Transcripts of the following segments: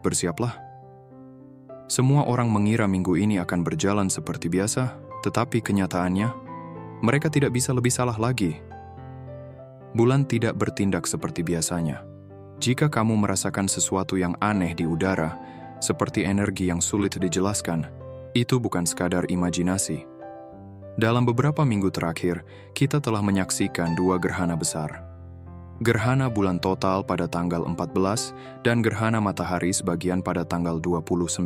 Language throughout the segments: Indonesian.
bersiaplah. Semua orang mengira minggu ini akan berjalan seperti biasa, tetapi kenyataannya, mereka tidak bisa lebih salah lagi. Bulan tidak bertindak seperti biasanya. Jika kamu merasakan sesuatu yang aneh di udara, seperti energi yang sulit dijelaskan, itu bukan sekadar imajinasi. Dalam beberapa minggu terakhir, kita telah menyaksikan dua gerhana besar. Gerhana bulan total pada tanggal 14 dan gerhana matahari sebagian pada tanggal 29.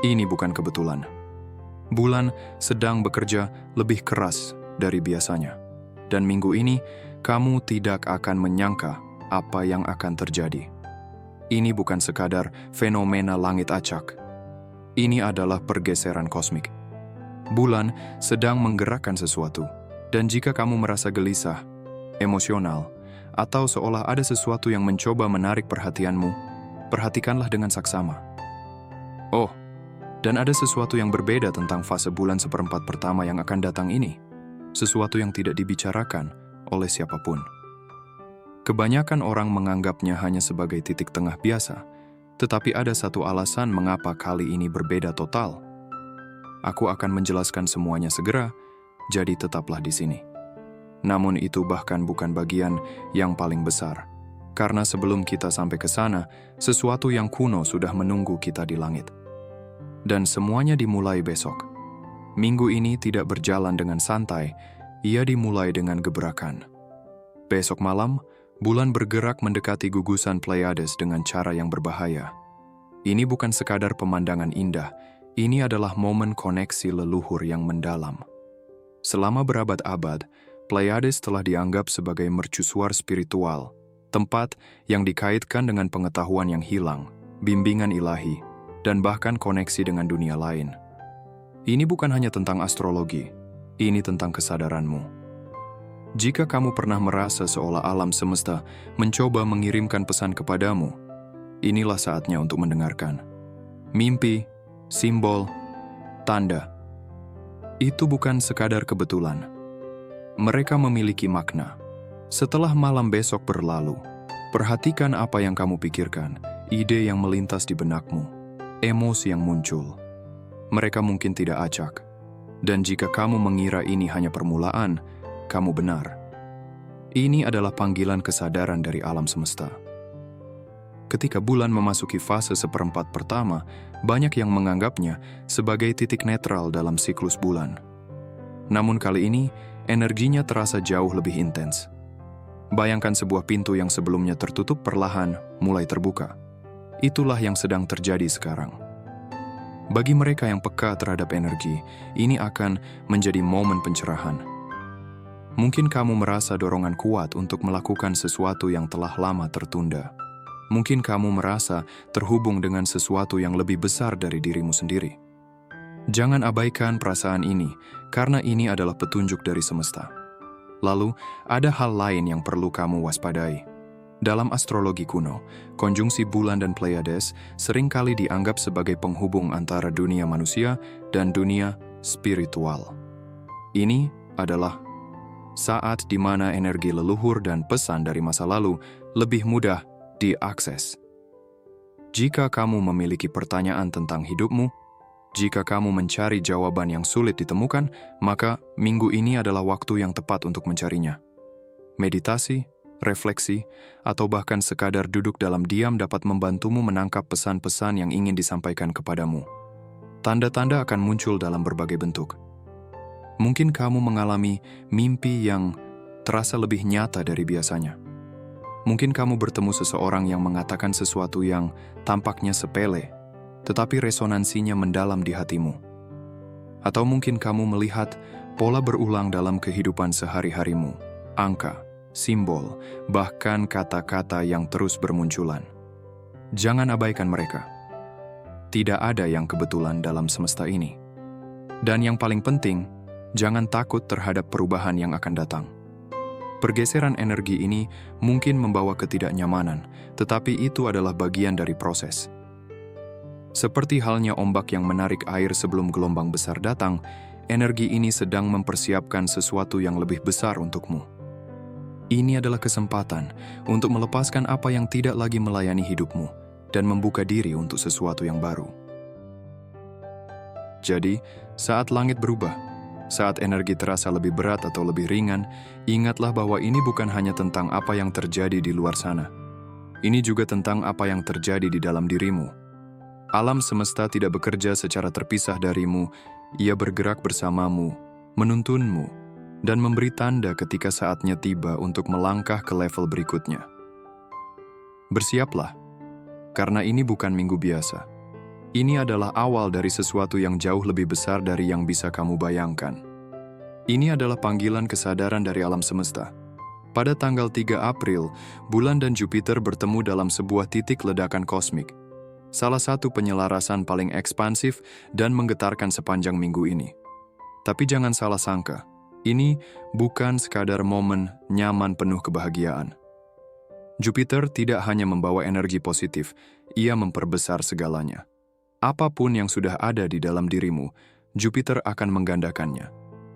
Ini bukan kebetulan. Bulan sedang bekerja lebih keras dari biasanya. Dan minggu ini, kamu tidak akan menyangka apa yang akan terjadi. Ini bukan sekadar fenomena langit acak. Ini adalah pergeseran kosmik. Bulan sedang menggerakkan sesuatu. Dan jika kamu merasa gelisah, emosional, atau seolah ada sesuatu yang mencoba menarik perhatianmu, perhatikanlah dengan saksama. Oh, dan ada sesuatu yang berbeda tentang fase bulan seperempat pertama yang akan datang ini. Sesuatu yang tidak dibicarakan oleh siapapun. Kebanyakan orang menganggapnya hanya sebagai titik tengah biasa, tetapi ada satu alasan mengapa kali ini berbeda total. Aku akan menjelaskan semuanya segera, jadi tetaplah di sini. Namun itu bahkan bukan bagian yang paling besar, karena sebelum kita sampai ke sana, sesuatu yang kuno sudah menunggu kita di langit. Dan semuanya dimulai besok. Minggu ini tidak berjalan dengan santai, ia dimulai dengan gebrakan. Besok malam, bulan bergerak mendekati gugusan Pleiades dengan cara yang berbahaya. Ini bukan sekadar pemandangan indah, ini adalah momen koneksi leluhur yang mendalam. Selama berabad-abad, Pleiades telah dianggap sebagai mercusuar spiritual, tempat yang dikaitkan dengan pengetahuan yang hilang, bimbingan ilahi, dan bahkan koneksi dengan dunia lain. Ini bukan hanya tentang astrologi, ini tentang kesadaranmu. Jika kamu pernah merasa seolah alam semesta mencoba mengirimkan pesan kepadamu, inilah saatnya untuk mendengarkan. Mimpi, simbol, tanda. Itu bukan sekadar kebetulan. Mereka memiliki makna. Setelah malam besok berlalu, perhatikan apa yang kamu pikirkan, ide yang melintas di benakmu, emosi yang muncul. Mereka mungkin tidak acak. Dan jika kamu mengira ini hanya permulaan, kamu benar. Ini adalah panggilan kesadaran dari alam semesta. Ketika bulan memasuki fase seperempat pertama, banyak yang menganggapnya sebagai titik netral dalam siklus bulan. Namun kali ini, energinya terasa jauh lebih intens. Bayangkan sebuah pintu yang sebelumnya tertutup perlahan mulai terbuka. Itulah yang sedang terjadi sekarang. Bagi mereka yang peka terhadap energi, ini akan menjadi momen pencerahan. Mungkin kamu merasa dorongan kuat untuk melakukan sesuatu yang telah lama tertunda. Mungkin kamu merasa terhubung dengan sesuatu yang lebih besar dari dirimu sendiri. Jangan abaikan perasaan ini, karena ini adalah petunjuk dari semesta. Lalu, ada hal lain yang perlu kamu waspadai. Dalam astrologi kuno, konjungsi bulan dan Pleiades seringkali dianggap sebagai penghubung antara dunia manusia dan dunia spiritual. Ini adalah saat di mana energi leluhur dan pesan dari masa lalu lebih mudah diakses. Jika kamu memiliki pertanyaan tentang hidupmu, jika kamu mencari jawaban yang sulit ditemukan, maka minggu ini adalah waktu yang tepat untuk mencarinya. Meditasi, refleksi, atau bahkan sekadar duduk dalam diam dapat membantumu menangkap pesan-pesan yang ingin disampaikan kepadamu. Tanda-tanda akan muncul dalam berbagai bentuk. Mungkin kamu mengalami mimpi yang terasa lebih nyata dari biasanya. Mungkin kamu bertemu seseorang yang mengatakan sesuatu yang tampaknya sepele, tetapi resonansinya mendalam di hatimu. Atau mungkin kamu melihat pola berulang dalam kehidupan sehari-harimu, angka, simbol, bahkan kata-kata yang terus bermunculan. Jangan abaikan mereka. Tidak ada yang kebetulan dalam semesta ini. Dan yang paling penting, jangan takut terhadap perubahan yang akan datang. Pergeseran energi ini mungkin membawa ketidaknyamanan, tetapi itu adalah bagian dari proses. Seperti halnya ombak yang menarik air sebelum gelombang besar datang, energi ini sedang mempersiapkan sesuatu yang lebih besar untukmu. Ini adalah kesempatan untuk melepaskan apa yang tidak lagi melayani hidupmu, dan membuka diri untuk sesuatu yang baru. Jadi, saat langit berubah, saat energi terasa lebih berat atau lebih ringan, ingatlah bahwa ini bukan hanya tentang apa yang terjadi di luar sana. Ini juga tentang apa yang terjadi di dalam dirimu. Alam semesta tidak bekerja secara terpisah darimu, ia bergerak bersamamu, menuntunmu, dan memberi tanda ketika saatnya tiba untuk melangkah ke level berikutnya. Bersiaplah, karena ini bukan minggu biasa. Ini adalah awal dari sesuatu yang jauh lebih besar dari yang bisa kamu bayangkan. Ini adalah panggilan kesadaran dari alam semesta. Pada tanggal 3 April, bulan dan Jupiter bertemu dalam sebuah titik ledakan kosmik. Salah satu penyelarasan paling ekspansif dan menggetarkan sepanjang minggu ini. Tapi jangan salah sangka, ini bukan sekadar momen nyaman penuh kebahagiaan. Jupiter tidak hanya membawa energi positif, ia memperbesar segalanya. Apapun yang sudah ada di dalam dirimu, Jupiter akan menggandakannya.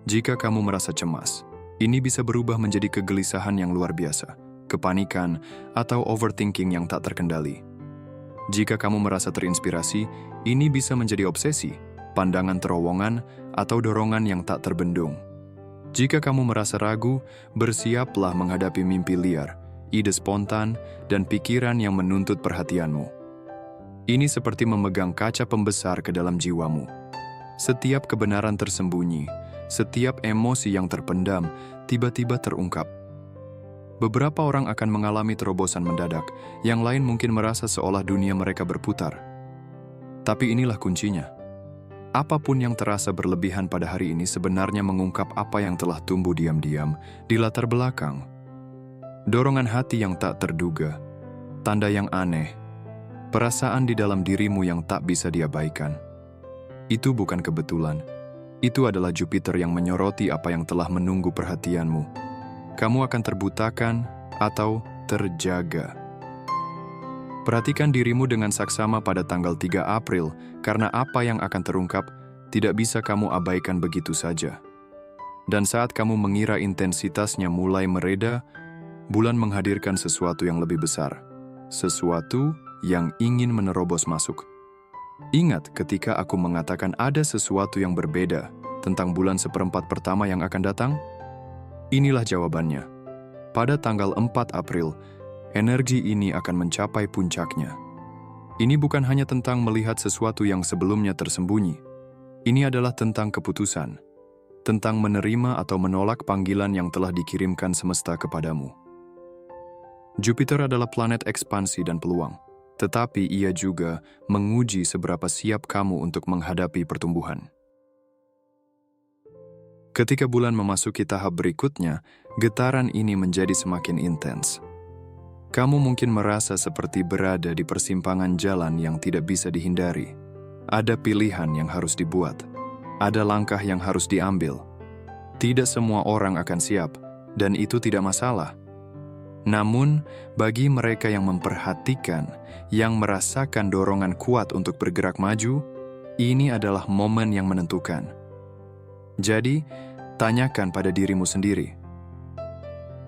Jika kamu merasa cemas, ini bisa berubah menjadi kegelisahan yang luar biasa, kepanikan, atau overthinking yang tak terkendali. Jika kamu merasa terinspirasi, ini bisa menjadi obsesi, pandangan terowongan, atau dorongan yang tak terbendung. Jika kamu merasa ragu, bersiaplah menghadapi mimpi liar, ide spontan, dan pikiran yang menuntut perhatianmu. Ini seperti memegang kaca pembesar ke dalam jiwamu. Setiap kebenaran tersembunyi, setiap emosi yang terpendam, tiba-tiba terungkap. Beberapa orang akan mengalami terobosan mendadak, yang lain mungkin merasa seolah dunia mereka berputar. Tapi inilah kuncinya. Apapun yang terasa berlebihan pada hari ini sebenarnya mengungkap apa yang telah tumbuh diam-diam di latar belakang. Dorongan hati yang tak terduga, tanda yang aneh, perasaan di dalam dirimu yang tak bisa diabaikan. Itu bukan kebetulan. Itu adalah Jupiter yang menyoroti apa yang telah menunggu perhatianmu. Kamu akan terbutakan atau terjaga. Perhatikan dirimu dengan saksama pada tanggal 3 April, karena apa yang akan terungkap tidak bisa kamu abaikan begitu saja. Dan saat kamu mengira intensitasnya mulai mereda, bulan menghadirkan sesuatu yang lebih besar. Sesuatu yang ingin menerobos masuk. Ingat ketika aku mengatakan ada sesuatu yang berbeda tentang bulan seperempat pertama yang akan datang? Inilah jawabannya. Pada tanggal 4 April, energi ini akan mencapai puncaknya. Ini bukan hanya tentang melihat sesuatu yang sebelumnya tersembunyi. Ini adalah tentang keputusan, tentang menerima atau menolak panggilan yang telah dikirimkan semesta kepadamu. Jupiter adalah planet ekspansi dan peluang. Tetapi ia juga menguji seberapa siap kamu untuk menghadapi pertumbuhan. Ketika bulan memasuki tahap berikutnya, getaran ini menjadi semakin intens. Kamu mungkin merasa seperti berada di persimpangan jalan yang tidak bisa dihindari. Ada pilihan yang harus dibuat. Ada langkah yang harus diambil. Tidak semua orang akan siap, dan itu tidak masalah. Namun, bagi mereka yang memperhatikan, yang merasakan dorongan kuat untuk bergerak maju, ini adalah momen yang menentukan. Jadi, tanyakan pada dirimu sendiri,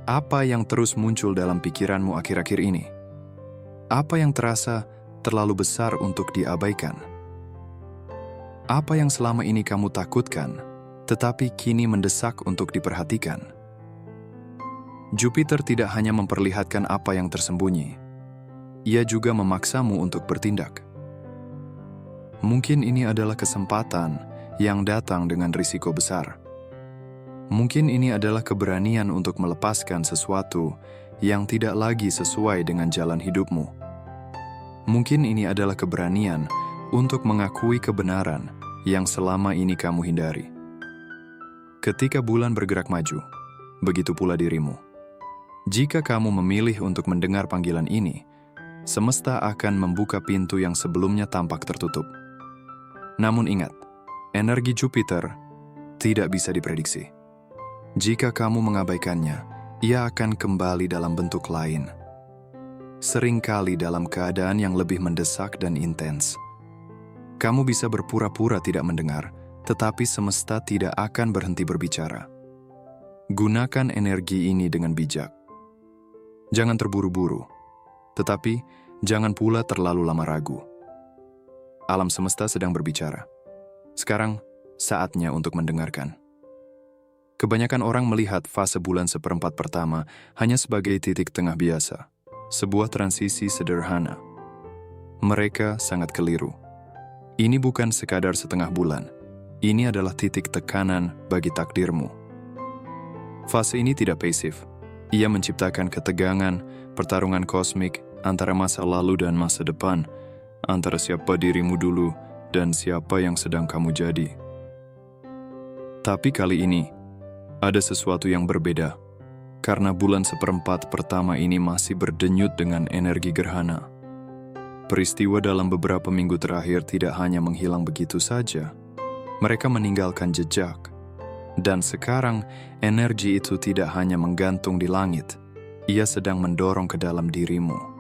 apa yang terus muncul dalam pikiranmu akhir-akhir ini? Apa yang terasa terlalu besar untuk diabaikan? Apa yang selama ini kamu takutkan, tetapi kini mendesak untuk diperhatikan? Jupiter tidak hanya memperlihatkan apa yang tersembunyi, ia juga memaksamu untuk bertindak. Mungkin ini adalah kesempatan yang datang dengan risiko besar. Mungkin ini adalah keberanian untuk melepaskan sesuatu yang tidak lagi sesuai dengan jalan hidupmu. Mungkin ini adalah keberanian untuk mengakui kebenaran yang selama ini kamu hindari. Ketika bulan bergerak maju, begitu pula dirimu. Jika kamu memilih untuk mendengar panggilan ini, semesta akan membuka pintu yang sebelumnya tampak tertutup. Namun ingat, energi Jupiter tidak bisa diprediksi. Jika kamu mengabaikannya, ia akan kembali dalam bentuk lain. Seringkali dalam keadaan yang lebih mendesak dan intens. Kamu bisa berpura-pura tidak mendengar, tetapi semesta tidak akan berhenti berbicara. Gunakan energi ini dengan bijak. Jangan terburu-buru, tetapi Jangan pula terlalu lama ragu. Alam semesta sedang berbicara. Sekarang, saatnya untuk mendengarkan. Kebanyakan orang melihat fase bulan seperempat pertama hanya sebagai titik tengah biasa, sebuah transisi sederhana. Mereka sangat keliru. Ini bukan sekadar setengah bulan. Ini adalah titik tekanan bagi takdirmu. Fase ini tidak pasif. Ia menciptakan ketegangan, pertarungan kosmik antara masa lalu dan masa depan, antara siapa dirimu dulu dan siapa yang sedang kamu jadi. Tapi kali ini, ada sesuatu yang berbeda, karena bulan seperempat pertama ini masih berdenyut dengan energi gerhana. Peristiwa dalam beberapa minggu terakhir tidak hanya menghilang begitu saja, mereka meninggalkan jejak. Dan sekarang, energi itu tidak hanya menggantung di langit, ia sedang mendorong ke dalam dirimu.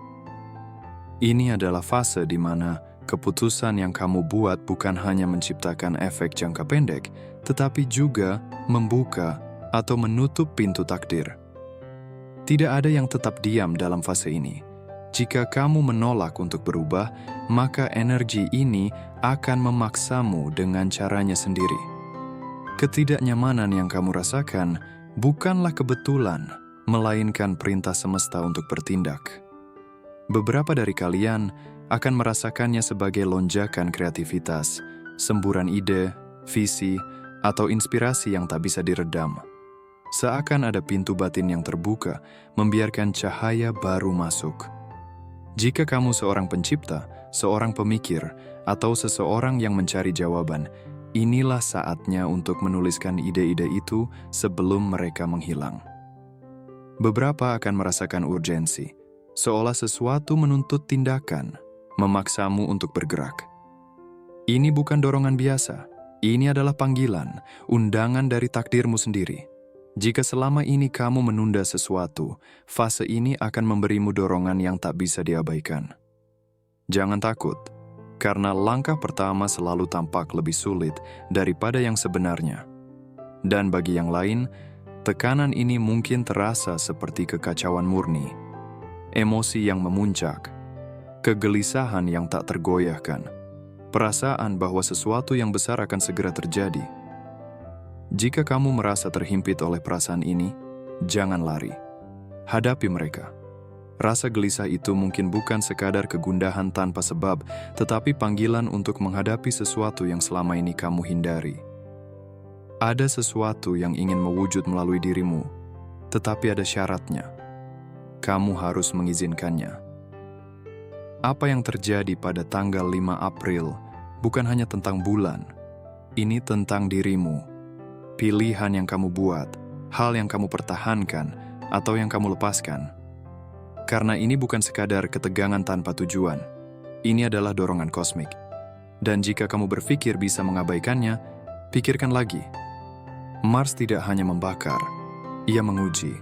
Ini adalah fase di mana keputusan yang kamu buat bukan hanya menciptakan efek jangka pendek, tetapi juga membuka atau menutup pintu takdir. Tidak ada yang tetap diam dalam fase ini. Jika kamu menolak untuk berubah, maka energi ini akan memaksamu dengan caranya sendiri. Ketidaknyamanan yang kamu rasakan bukanlah kebetulan, melainkan perintah semesta untuk bertindak. Beberapa dari kalian akan merasakannya sebagai lonjakan kreativitas, semburan ide, visi, atau inspirasi yang tak bisa diredam. Seakan ada pintu batin yang terbuka, membiarkan cahaya baru masuk. Jika kamu seorang pencipta, seorang pemikir, atau seseorang yang mencari jawaban, inilah saatnya untuk menuliskan ide-ide itu sebelum mereka menghilang. Beberapa akan merasakan urgensi, seolah sesuatu menuntut tindakan, memaksamu untuk bergerak. Ini bukan dorongan biasa, ini adalah panggilan, undangan dari takdirmu sendiri. Jika selama ini kamu menunda sesuatu, fase ini akan memberimu dorongan yang tak bisa diabaikan. Jangan takut, karena langkah pertama selalu tampak lebih sulit daripada yang sebenarnya. Dan bagi yang lain, tekanan ini mungkin terasa seperti kekacauan murni, emosi yang memuncak, kegelisahan yang tak tergoyahkan, perasaan bahwa sesuatu yang besar akan segera terjadi. Jika kamu merasa terhimpit oleh perasaan ini, jangan lari. Hadapi mereka. Rasa gelisah itu mungkin bukan sekadar kegundahan tanpa sebab, tetapi panggilan untuk menghadapi sesuatu yang selama ini kamu hindari. Ada sesuatu yang ingin mewujud melalui dirimu, tetapi ada syaratnya. Kamu harus mengizinkannya. Apa yang terjadi pada tanggal 5 April bukan hanya tentang bulan. Ini tentang dirimu. Pilihan yang kamu buat, hal yang kamu pertahankan, atau yang kamu lepaskan. Karena ini bukan sekadar ketegangan tanpa tujuan. Ini adalah dorongan kosmik. Dan jika kamu berpikir bisa mengabaikannya, pikirkan lagi. Mars tidak hanya membakar, ia menguji.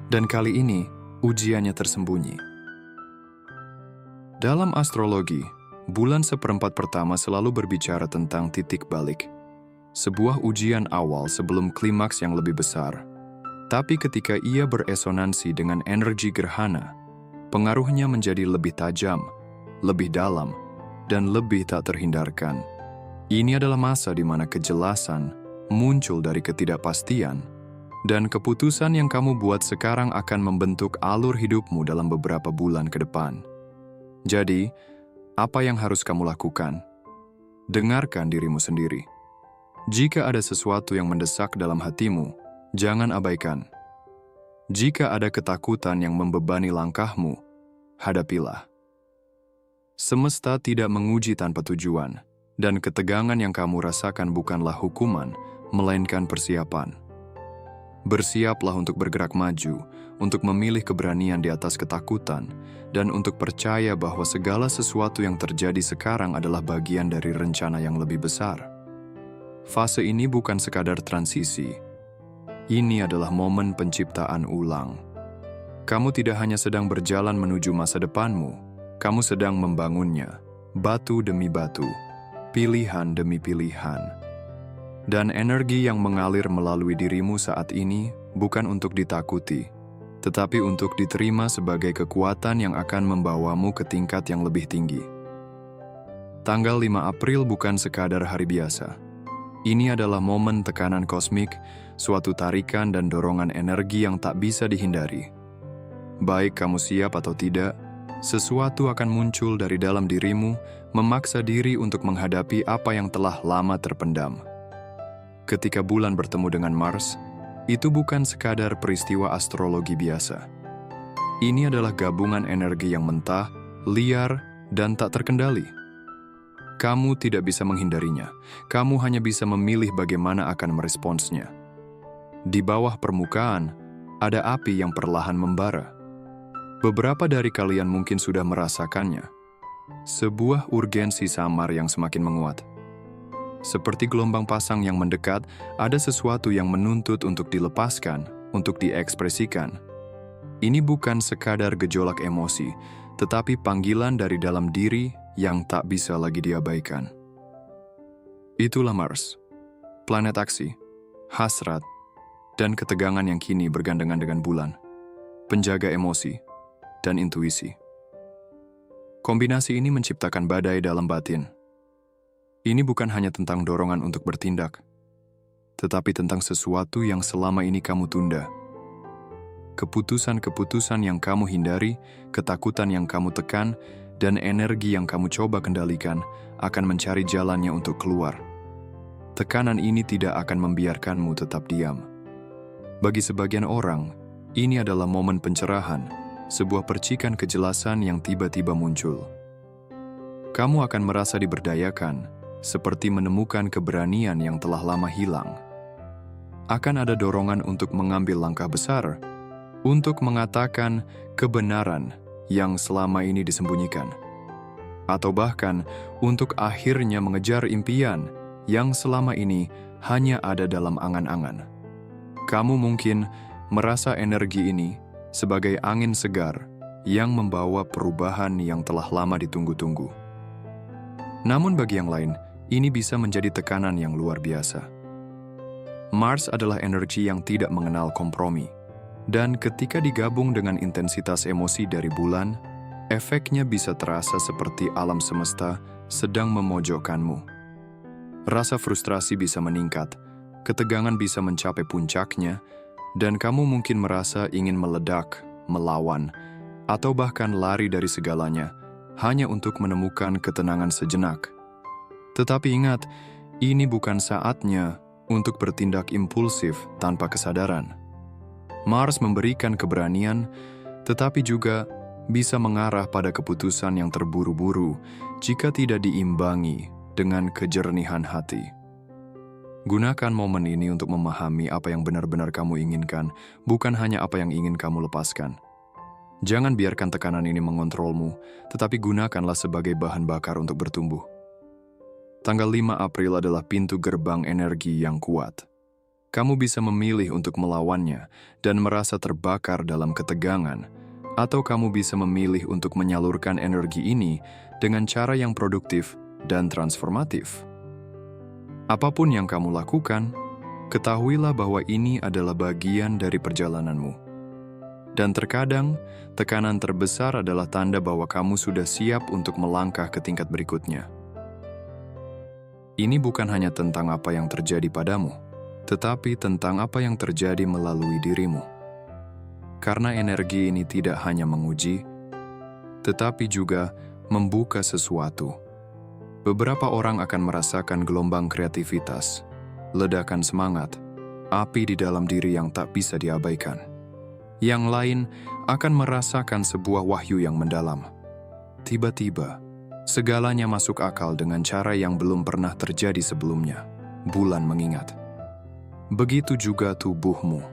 Dan kali ini, ujiannya tersembunyi. Dalam astrologi, bulan seperempat pertama selalu berbicara tentang titik balik. Sebuah ujian awal sebelum klimaks yang lebih besar. Tapi ketika ia beresonansi dengan energi gerhana, pengaruhnya menjadi lebih tajam, lebih dalam, dan lebih tak terhindarkan. Ini adalah masa di mana kejelasan muncul dari ketidakpastian, dan keputusan yang kamu buat sekarang akan membentuk alur hidupmu dalam beberapa bulan ke depan. Jadi, apa yang harus kamu lakukan? Dengarkan dirimu sendiri. Jika ada sesuatu yang mendesak dalam hatimu, jangan abaikan. Jika ada ketakutan yang membebani langkahmu, hadapilah. Semesta tidak menguji tanpa tujuan, dan ketegangan yang kamu rasakan bukanlah hukuman, melainkan persiapan. Bersiaplah untuk bergerak maju, untuk memilih keberanian di atas ketakutan, dan untuk percaya bahwa segala sesuatu yang terjadi sekarang adalah bagian dari rencana yang lebih besar. Fase ini bukan sekadar transisi. Ini adalah momen penciptaan ulang. Kamu tidak hanya sedang berjalan menuju masa depanmu, kamu sedang membangunnya, batu demi batu, pilihan demi pilihan. Dan energi yang mengalir melalui dirimu saat ini bukan untuk ditakuti, tetapi untuk diterima sebagai kekuatan yang akan membawamu ke tingkat yang lebih tinggi. Tanggal 5 April bukan sekadar hari biasa. Ini adalah momen tekanan kosmik, suatu tarikan dan dorongan energi yang tak bisa dihindari. Baik kamu siap atau tidak, sesuatu akan muncul dari dalam dirimu, memaksa diri untuk menghadapi apa yang telah lama terpendam. Ketika bulan bertemu dengan Mars, itu bukan sekadar peristiwa astrologi biasa. Ini adalah gabungan energi yang mentah, liar, dan tak terkendali. Kamu tidak bisa menghindarinya. Kamu hanya bisa memilih bagaimana akan meresponsnya. Di bawah permukaan, ada api yang perlahan membara. Beberapa dari kalian mungkin sudah merasakannya. Sebuah urgensi samar yang semakin menguat. Seperti gelombang pasang yang mendekat, ada sesuatu yang menuntut untuk dilepaskan, untuk diekspresikan. Ini bukan sekadar gejolak emosi, tetapi panggilan dari dalam diri yang tak bisa lagi diabaikan. Itulah Mars, planet aksi, hasrat, dan ketegangan yang kini bergandengan dengan bulan, penjaga emosi, dan intuisi. Kombinasi ini menciptakan badai dalam batin. Ini bukan hanya tentang dorongan untuk bertindak, tetapi tentang sesuatu yang selama ini kamu tunda. Keputusan-keputusan yang kamu hindari, ketakutan yang kamu tekan, dan energi yang kamu coba kendalikan akan mencari jalannya untuk keluar. Tekanan ini tidak akan membiarkanmu tetap diam. Bagi sebagian orang, ini adalah momen pencerahan, sebuah percikan kejelasan yang tiba-tiba muncul. Kamu akan merasa diberdayakan, seperti menemukan keberanian yang telah lama hilang. Akan ada dorongan untuk mengambil langkah besar, untuk mengatakan kebenaran yang selama ini disembunyikan. Atau bahkan untuk akhirnya mengejar impian yang selama ini hanya ada dalam angan-angan. Kamu mungkin merasa energi ini sebagai angin segar yang membawa perubahan yang telah lama ditunggu-tunggu. Namun bagi yang lain, ini bisa menjadi tekanan yang luar biasa. Mars adalah energi yang tidak mengenal kompromi, dan ketika digabung dengan intensitas emosi dari bulan, efeknya bisa terasa seperti alam semesta sedang memojokkanmu. Rasa frustrasi bisa meningkat, ketegangan bisa mencapai puncaknya, dan kamu mungkin merasa ingin meledak, melawan, atau bahkan lari dari segalanya, hanya untuk menemukan ketenangan sejenak. Tetapi ingat, ini bukan saatnya untuk bertindak impulsif tanpa kesadaran. Mars memberikan keberanian, tetapi juga bisa mengarah pada keputusan yang terburu-buru jika tidak diimbangi dengan kejernihan hati. Gunakan momen ini untuk memahami apa yang benar-benar kamu inginkan, bukan hanya apa yang ingin kamu lepaskan. Jangan biarkan tekanan ini mengontrolmu, tetapi gunakanlah sebagai bahan bakar untuk bertumbuh. Tanggal 5 April adalah pintu gerbang energi yang kuat. Kamu bisa memilih untuk melawannya dan merasa terbakar dalam ketegangan, atau kamu bisa memilih untuk menyalurkan energi ini dengan cara yang produktif dan transformatif. Apapun yang kamu lakukan, ketahuilah bahwa ini adalah bagian dari perjalananmu. Dan terkadang, tekanan terbesar adalah tanda bahwa kamu sudah siap untuk melangkah ke tingkat berikutnya. Ini bukan hanya tentang apa yang terjadi padamu, tetapi tentang apa yang terjadi melalui dirimu. Karena energi ini tidak hanya menguji, tetapi juga membuka sesuatu. Beberapa orang akan merasakan gelombang kreativitas, ledakan semangat, api di dalam diri yang tak bisa diabaikan. Yang lain akan merasakan sebuah wahyu yang mendalam. Tiba-tiba, segalanya masuk akal dengan cara yang belum pernah terjadi sebelumnya. Bulan mengingat. Begitu juga tubuhmu.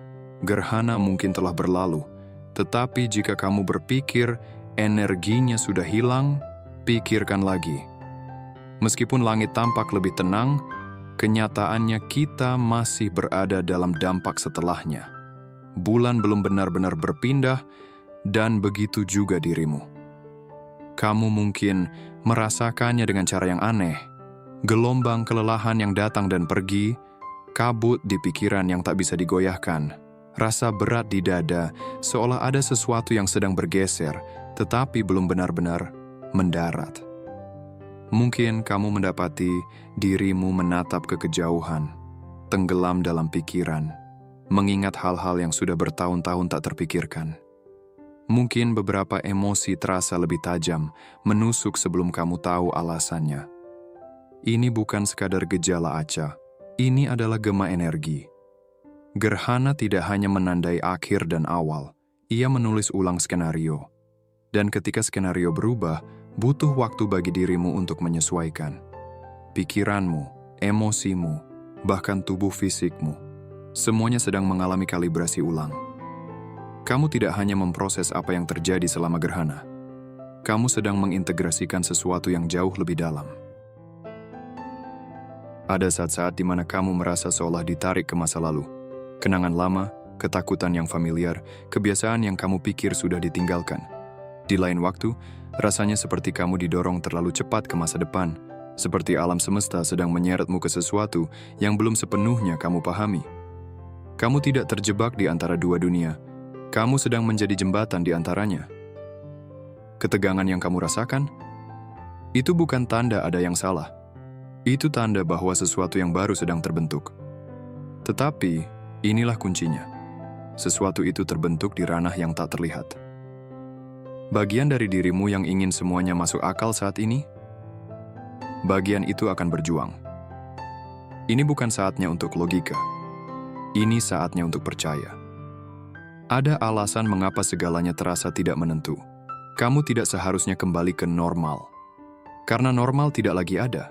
Gerhana mungkin telah berlalu, tetapi jika kamu berpikir energinya sudah hilang, pikirkan lagi. Meskipun langit tampak lebih tenang, kenyataannya kita masih berada dalam dampak setelahnya. Bulan belum benar-benar berpindah, dan begitu juga dirimu. Kamu mungkin merasakannya dengan cara yang aneh. Gelombang kelelahan yang datang dan pergi, kabut di pikiran yang tak bisa digoyahkan, Rasa berat di dada, seolah ada sesuatu yang sedang bergeser, tetapi belum benar-benar mendarat. Mungkin kamu mendapati dirimu menatap ke kejauhan, tenggelam dalam pikiran, mengingat hal-hal yang sudah bertahun-tahun tak terpikirkan. Mungkin beberapa emosi terasa lebih tajam, menusuk sebelum kamu tahu alasannya. Ini bukan sekadar gejala acak, ini adalah gema energi. Gerhana tidak hanya menandai akhir dan awal, ia menulis ulang skenario. Dan ketika skenario berubah, butuh waktu bagi dirimu untuk menyesuaikan. Pikiranmu, emosimu, bahkan tubuh fisikmu, semuanya sedang mengalami kalibrasi ulang. Kamu tidak hanya memproses apa yang terjadi selama gerhana. Kamu sedang mengintegrasikan sesuatu yang jauh lebih dalam. Ada saat-saat di mana kamu merasa seolah ditarik ke masa lalu. Kenangan lama, ketakutan yang familiar, kebiasaan yang kamu pikir sudah ditinggalkan. Di lain waktu, rasanya seperti kamu didorong terlalu cepat ke masa depan, seperti alam semesta sedang menyeretmu ke sesuatu yang belum sepenuhnya kamu pahami. Kamu tidak terjebak di antara dua dunia, kamu sedang menjadi jembatan di antaranya. Ketegangan yang kamu rasakan, itu bukan tanda ada yang salah. Itu tanda bahwa sesuatu yang baru sedang terbentuk. Tetapi, inilah kuncinya. Sesuatu itu terbentuk di ranah yang tak terlihat. Bagian dari dirimu yang ingin semuanya masuk akal saat ini, bagian itu akan berjuang. Ini bukan saatnya untuk logika. Ini saatnya untuk percaya. Ada alasan mengapa segalanya terasa tidak menentu. Kamu tidak seharusnya kembali ke normal. Karena normal tidak lagi ada.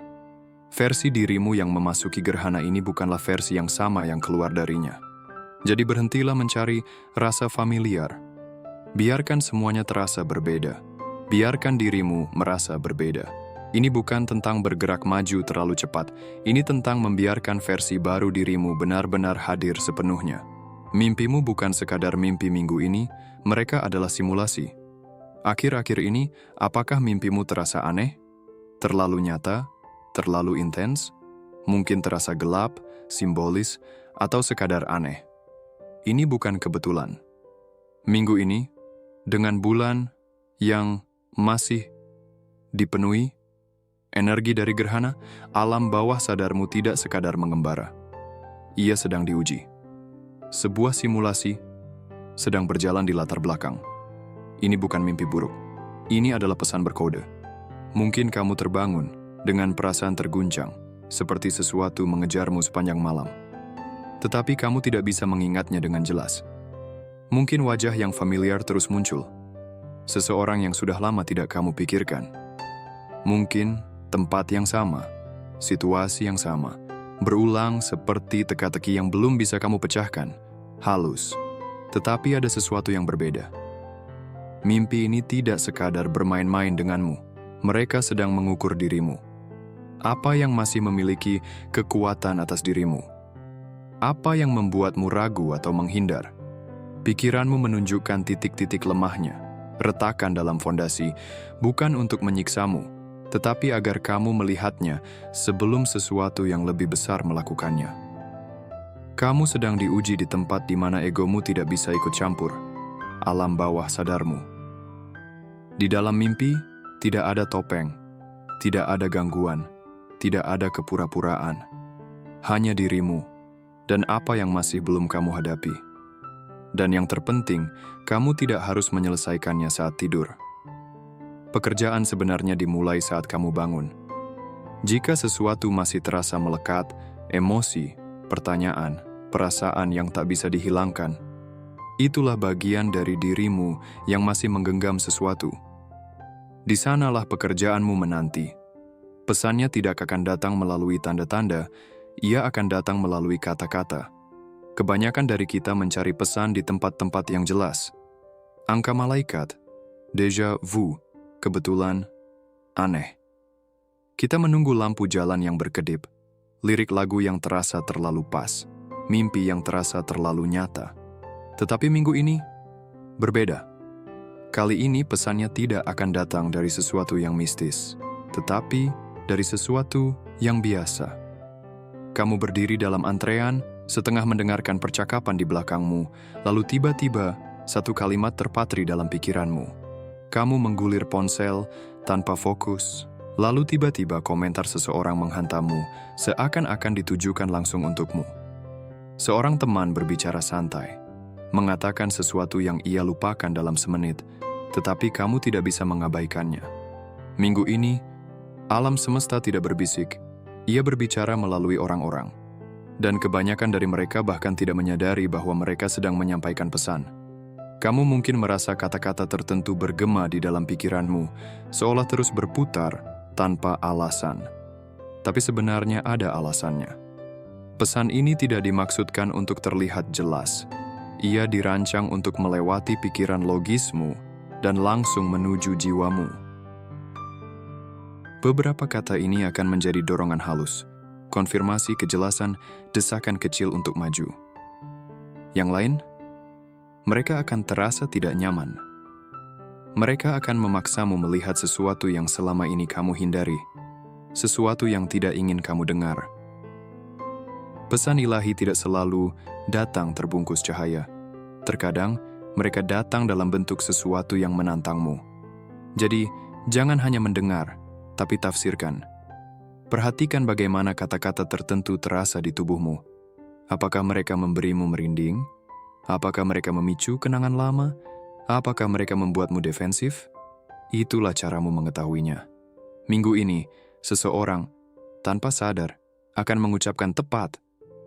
Versi dirimu yang memasuki gerhana ini bukanlah versi yang sama yang keluar darinya. Jadi berhentilah mencari rasa familiar. Biarkan semuanya terasa berbeda. Biarkan dirimu merasa berbeda. Ini bukan tentang bergerak maju terlalu cepat. Ini tentang membiarkan versi baru dirimu benar-benar hadir sepenuhnya. Mimpimu bukan sekadar mimpi minggu ini, mereka adalah simulasi. Akhir-akhir ini, apakah mimpimu terasa aneh? Terlalu nyata? Terlalu intens? Mungkin terasa gelap, simbolis, atau sekadar aneh. Ini bukan kebetulan. Minggu ini, dengan bulan yang masih dipenuhi energi dari gerhana, alam bawah sadarmu tidak sekadar mengembara. Ia sedang diuji. Sebuah simulasi sedang berjalan di latar belakang. Ini bukan mimpi buruk. Ini adalah pesan berkode. Mungkin kamu terbangun dengan perasaan terguncang, seperti sesuatu mengejarmu sepanjang malam. Tetapi kamu tidak bisa mengingatnya dengan jelas. Mungkin wajah yang familiar terus muncul. Seseorang yang sudah lama tidak kamu pikirkan. Mungkin tempat yang sama, situasi yang sama, berulang seperti teka-teki yang belum bisa kamu pecahkan. Halus, tetapi ada sesuatu yang berbeda. Mimpi ini tidak sekadar bermain-main denganmu. Mereka sedang mengukur dirimu. Apa yang masih memiliki kekuatan atas dirimu? Apa yang membuatmu ragu atau menghindar? Pikiranmu menunjukkan titik-titik lemahnya, retakan dalam fondasi, bukan untuk menyiksamu, tetapi agar kamu melihatnya sebelum sesuatu yang lebih besar melakukannya. Kamu sedang diuji di tempat di mana egomu tidak bisa ikut campur, alam bawah sadarmu. Di dalam mimpi, tidak ada topeng, tidak ada gangguan, tidak ada kepura-puraan. Hanya dirimu, dan apa yang masih belum kamu hadapi. Dan yang terpenting, kamu tidak harus menyelesaikannya saat tidur. Pekerjaan sebenarnya dimulai saat kamu bangun. Jika sesuatu masih terasa melekat, emosi, pertanyaan, perasaan yang tak bisa dihilangkan, itulah bagian dari dirimu yang masih menggenggam sesuatu. Di sanalah pekerjaanmu menanti. Pesannya tidak akan datang melalui tanda-tanda, ia akan datang melalui kata-kata. Kebanyakan dari kita mencari pesan di tempat-tempat yang jelas. Angka malaikat, déjà vu, kebetulan, aneh. Kita menunggu lampu jalan yang berkedip, lirik lagu yang terasa terlalu pas, mimpi yang terasa terlalu nyata. Tetapi minggu ini, berbeda. Kali ini pesannya tidak akan datang dari sesuatu yang mistis, tetapi dari sesuatu yang biasa. Kamu berdiri dalam antrean, Setengah mendengarkan percakapan di belakangmu, lalu tiba-tiba satu kalimat terpatri dalam pikiranmu. Kamu menggulir ponsel tanpa fokus, lalu tiba-tiba komentar seseorang menghantammu seakan-akan ditujukan langsung untukmu. Seorang teman berbicara santai, mengatakan sesuatu yang ia lupakan dalam semenit, tetapi kamu tidak bisa mengabaikannya. Minggu ini, alam semesta tidak berbisik, ia berbicara melalui orang-orang. Dan kebanyakan dari mereka bahkan tidak menyadari bahwa mereka sedang menyampaikan pesan. Kamu mungkin merasa kata-kata tertentu bergema di dalam pikiranmu, seolah terus berputar tanpa alasan. Tapi sebenarnya ada alasannya. Pesan ini tidak dimaksudkan untuk terlihat jelas. Ia dirancang untuk melewati pikiran logismu dan langsung menuju jiwamu. Beberapa kata ini akan menjadi dorongan halus, konfirmasi kejelasan, desakan kecil untuk maju. Yang lain, mereka akan terasa tidak nyaman. Mereka akan memaksamu melihat sesuatu yang selama ini kamu hindari, sesuatu yang tidak ingin kamu dengar. Pesan ilahi tidak selalu datang terbungkus cahaya. Terkadang, mereka datang dalam bentuk sesuatu yang menantangmu. Jadi, jangan hanya mendengar, tapi tafsirkan. Perhatikan bagaimana kata-kata tertentu terasa di tubuhmu. Apakah mereka memberimu merinding? Apakah mereka memicu kenangan lama? Apakah mereka membuatmu defensif? Itulah caramu mengetahuinya. Minggu ini, seseorang, tanpa sadar, akan mengucapkan tepat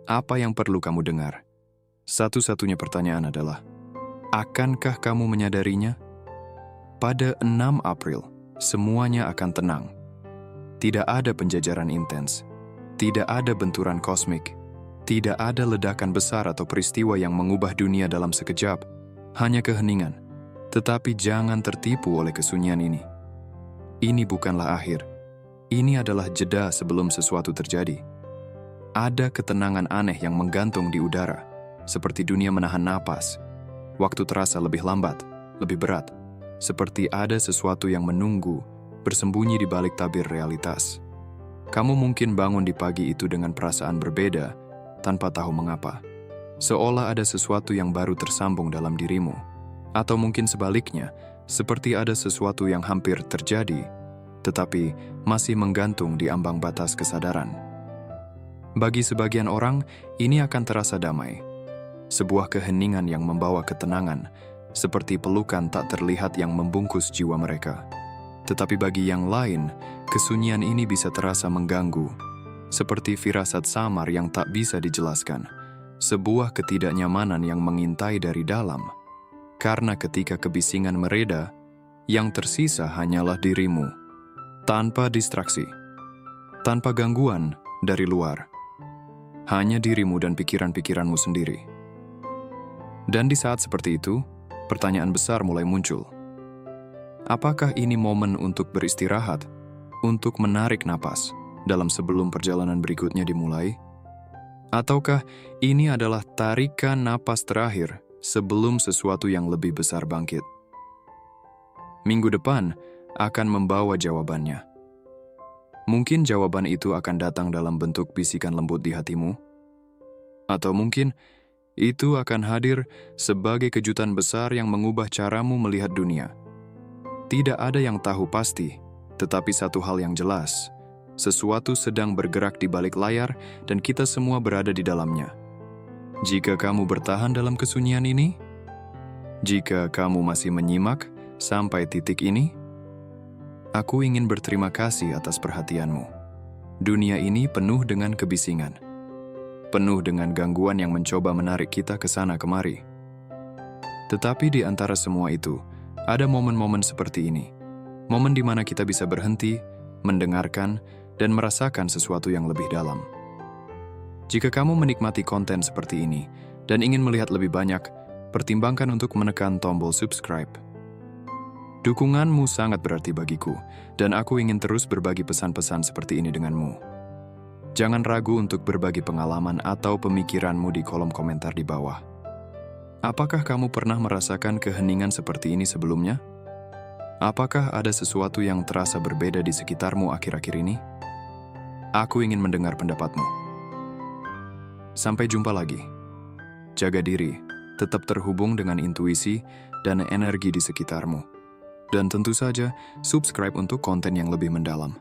apa yang perlu kamu dengar. Satu-satunya pertanyaan adalah, akankah kamu menyadarinya? Pada 6 April, semuanya akan tenang. Tidak ada penjajaran intens, tidak ada benturan kosmik, tidak ada ledakan besar atau peristiwa yang mengubah dunia dalam sekejap, hanya keheningan. Tetapi jangan tertipu oleh kesunyian ini. Ini bukanlah akhir. Ini adalah jeda sebelum sesuatu terjadi. Ada ketenangan aneh yang menggantung di udara, seperti dunia menahan napas. Waktu terasa lebih lambat, lebih berat, seperti ada sesuatu yang menunggu, bersembunyi di balik tabir realitas. Kamu mungkin bangun di pagi itu dengan perasaan berbeda, tanpa tahu mengapa. Seolah ada sesuatu yang baru tersambung dalam dirimu. Atau mungkin sebaliknya, seperti ada sesuatu yang hampir terjadi, tetapi masih menggantung di ambang batas kesadaran. Bagi sebagian orang, ini akan terasa damai. Sebuah keheningan yang membawa ketenangan, seperti pelukan tak terlihat yang membungkus jiwa mereka. Tetapi bagi yang lain, kesunyian ini bisa terasa mengganggu, seperti firasat samar yang tak bisa dijelaskan, sebuah ketidaknyamanan yang mengintai dari dalam. Karena ketika kebisingan mereda, yang tersisa hanyalah dirimu, tanpa distraksi, tanpa gangguan dari luar. Hanya dirimu dan pikiran-pikiranmu sendiri. Dan di saat seperti itu, pertanyaan besar mulai muncul. Apakah ini momen untuk beristirahat, untuk menarik napas dalam sebelum perjalanan berikutnya dimulai? Ataukah ini adalah tarikan napas terakhir sebelum sesuatu yang lebih besar bangkit? Minggu depan akan membawa jawabannya. Mungkin jawaban itu akan datang dalam bentuk bisikan lembut di hatimu. Atau mungkin itu akan hadir sebagai kejutan besar yang mengubah caramu melihat dunia. Tidak ada yang tahu pasti, tetapi satu hal yang jelas, sesuatu sedang bergerak di balik layar dan kita semua berada di dalamnya. Jika kamu bertahan dalam kesunyian ini, jika kamu masih menyimak sampai titik ini, aku ingin berterima kasih atas perhatianmu. Dunia ini penuh dengan kebisingan, penuh dengan gangguan yang mencoba menarik kita ke sana kemari. Tetapi di antara semua itu, ada momen-momen seperti ini. Momen di mana kita bisa berhenti, mendengarkan, dan merasakan sesuatu yang lebih dalam. Jika kamu menikmati konten seperti ini dan ingin melihat lebih banyak, pertimbangkan untuk menekan tombol subscribe. Dukunganmu sangat berarti bagiku, dan aku ingin terus berbagi pesan-pesan seperti ini denganmu. Jangan ragu untuk berbagi pengalaman atau pemikiranmu di kolom komentar di bawah. Apakah kamu pernah merasakan keheningan seperti ini sebelumnya? Apakah ada sesuatu yang terasa berbeda di sekitarmu akhir-akhir ini? Aku ingin mendengar pendapatmu. Sampai jumpa lagi. Jaga diri, tetap terhubung dengan intuisi dan energi di sekitarmu. Dan tentu saja, subscribe untuk konten yang lebih mendalam.